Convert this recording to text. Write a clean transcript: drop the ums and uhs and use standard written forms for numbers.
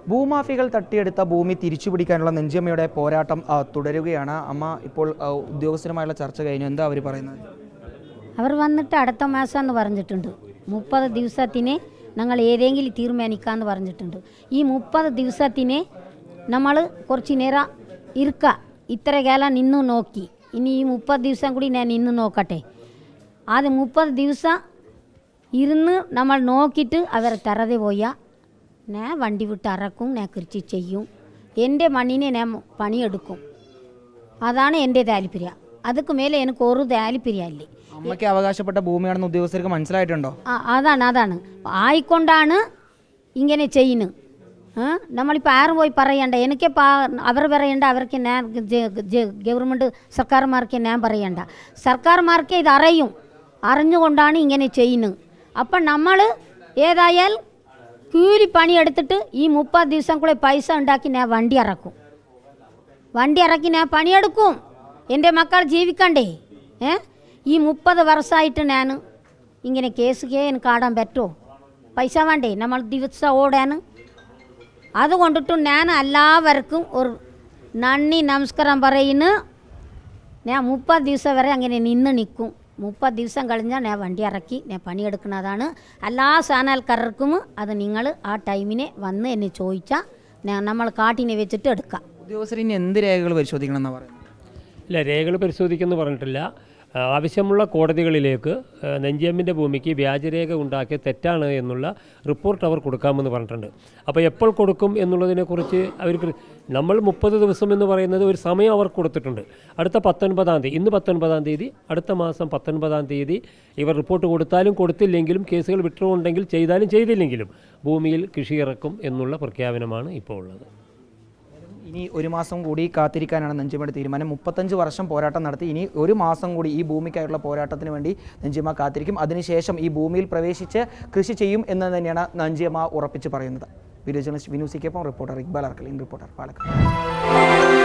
ഭൂമാഫികൾ തട്ടിയെടുത്ത ഭൂമി തിരിച്ചുപിടിക്കാനുള്ള നെഞ്ചിയമ്മയുടെ പോരാട്ടം തുടരുകയാണ്. അമ്മ ഇപ്പോൾ ഉദ്യോഗസ്ഥരുമായുള്ള ചർച്ച കഴിഞ്ഞു. എന്താ അവർ പറയുന്നത്? അവർ വന്നിട്ട് അടുത്ത മാസം എന്ന് പറഞ്ഞിട്ടുണ്ട്. 30 ദിവസത്തിന് ഞങ്ങൾ ഏതെങ്കിലും തീരുമാനിക്കാമെന്ന് പറഞ്ഞിട്ടുണ്ട്. ഈ 30 ദിവസത്തിന് നമ്മൾ കുറച്ച് നേരം ഇരിക്കുക. ഇത്ര കാലം നിന്ന് നോക്കി, ഇനി ഈ 30 ദിവസം കൂടി ഞാൻ ഇന്ന് നോക്കട്ടെ. അത് 30 ദിവസം ഇരുന്ന് നമ്മൾ നോക്കിയിട്ട് അവർ തറതെ പോയാൽ ഞാൻ വണ്ടി വിട്ട് ഇറക്കും, ഞാൻ കൃഷി ചെയ്യും, എൻ്റെ മണ്ണിനെ ഞാൻ പണിയെടുക്കും. അതാണ് എൻ്റെ താല്പര്യം. അതുക്ക് മേലെ എനിക്ക് ഒരു താല്പര്യമില്ല. അമ്മയ്ക്ക് അവകാശപ്പെട്ട ഭൂമിയാണെന്ന് ഉദ്യോഗസ്ഥർക്ക് മനസ്സിലായിട്ടുണ്ടോ? അതാണ് ആയിക്കൊണ്ടാണ് ഇങ്ങനെ ചെയ്യുന്നത്. നമ്മളിപ്പോൾ ആരും പോയി പറയണ്ട, എനിക്ക് അവർ പറയണ്ട, അവർക്ക് ഞാൻ ഗവൺമെൻറ് സർക്കാർമാർക്ക് ഞാൻ പറയണ്ട. സർക്കാർമാർക്ക് ഇത് അറിഞ്ഞുകൊണ്ടാണ് ഇങ്ങനെ ചെയ്യുന്നത്. അപ്പം നമ്മൾ ഏതായാൽ കൂലി പണിയെടുത്തിട്ട് ഈ 30 ദിവസം കൂടെ പൈസ ഉണ്ടാക്കി ഞാൻ വണ്ടി ഇറക്കി ഞാൻ പണിയെടുക്കും. എൻ്റെ മക്കൾ ജീവിക്കണ്ടേ? ഈ 30 വർഷമായിട്ട് ഞാൻ ഇങ്ങനെ കേസുകയെ എനിക്ക് ആടാൻ പറ്റുമോ? പൈസ വേണ്ടേ നമ്മൾ ദിവസം ഓടാൻ? അതുകൊണ്ടിട്ട് ഞാൻ എല്ലാവർക്കും ഒരു നന്ദി നമസ്കാരം പറയുന്നു. ഞാൻ 30 ദിവസം വരെ അങ്ങനെ നിൽക്കും. 30 ദിവസം കഴിഞ്ഞാൽ ഞാൻ വണ്ടി ഇറക്കി ഞാൻ പണിയെടുക്കുന്നതാണ്. എല്ലാ ചാനൽക്കാർക്കും അത് നിങ്ങൾ ആ ടൈമിനെ വന്ന് എന്നെ ചോദിച്ചാൽ നമ്മൾ കാട്ടിനെ വെച്ചിട്ട് എടുക്കാം. ഉദ്യോഗസ്ഥർ ഇനി എന്ത് രേഖകൾ പരിശോധിക്കണം എന്നാണ് പറയുന്നത്? ഇല്ല, രേഖകൾ പരിശോധിക്കുമെന്ന് പറഞ്ഞിട്ടില്ല. ആവശ്യമുള്ള കോടതികളിലേക്ക് നെഞ്ചിയമ്മിൻ്റെ ഭൂമിക്ക് വ്യാജരേഖ ഉണ്ടാക്കിയ തെറ്റാണ് എന്നുള്ള റിപ്പോർട്ട് അവർ കൊടുക്കാമെന്ന് പറഞ്ഞിട്ടുണ്ട്. അപ്പോൾ എപ്പോൾ കൊടുക്കും എന്നുള്ളതിനെക്കുറിച്ച് അവർക്ക് നമ്മൾ 30 ദിവസം എന്ന് പറയുന്നത് ഒരു സമയം അവർ കൊടുത്തിട്ടുണ്ട്. അടുത്ത 19-ാം തീയതി, ഇന്ന് 19-ാം തീയതി, അടുത്ത മാസം 19-ാം തീയതി ഇവർ റിപ്പോർട്ട് കൊടുത്താലും കൊടുത്തില്ലെങ്കിലും, കേസുകൾ വിട്ടുകൊണ്ടെങ്കിൽ ചെയ്താലും ചെയ്തില്ലെങ്കിലും ഭൂമിയിൽ കൃഷി ഇറക്കും എന്നുള്ള പ്രഖ്യാപനമാണ് ഇപ്പോൾ ഉള്ളത്. ഇനി ഒരു മാസം കൂടി കാത്തിരിക്കാനാണ് നെഞ്ചിയമ്മയുടെ തീരുമാനം. 35 വർഷം പോരാട്ടം നടത്തി. ഇനി ഒരു മാസം കൂടി ഈ ഭൂമിക്കായുള്ള പോരാട്ടത്തിന് വേണ്ടി നെഞ്ചിയമ്മ കാത്തിരിക്കും. അതിനുശേഷം ഈ ഭൂമിയിൽ പ്രവേശിച്ച് കൃഷി ചെയ്യും എന്ന് തന്നെയാണ് നെഞ്ചിയമ്മ ഉറപ്പിച്ച് പറയുന്നത്. വീഡിയോ ജേർണലിസ്റ്റ് വിനു സിക്കൊപ്പം reporter Iqbal Arkal, in reporter, Palakkad.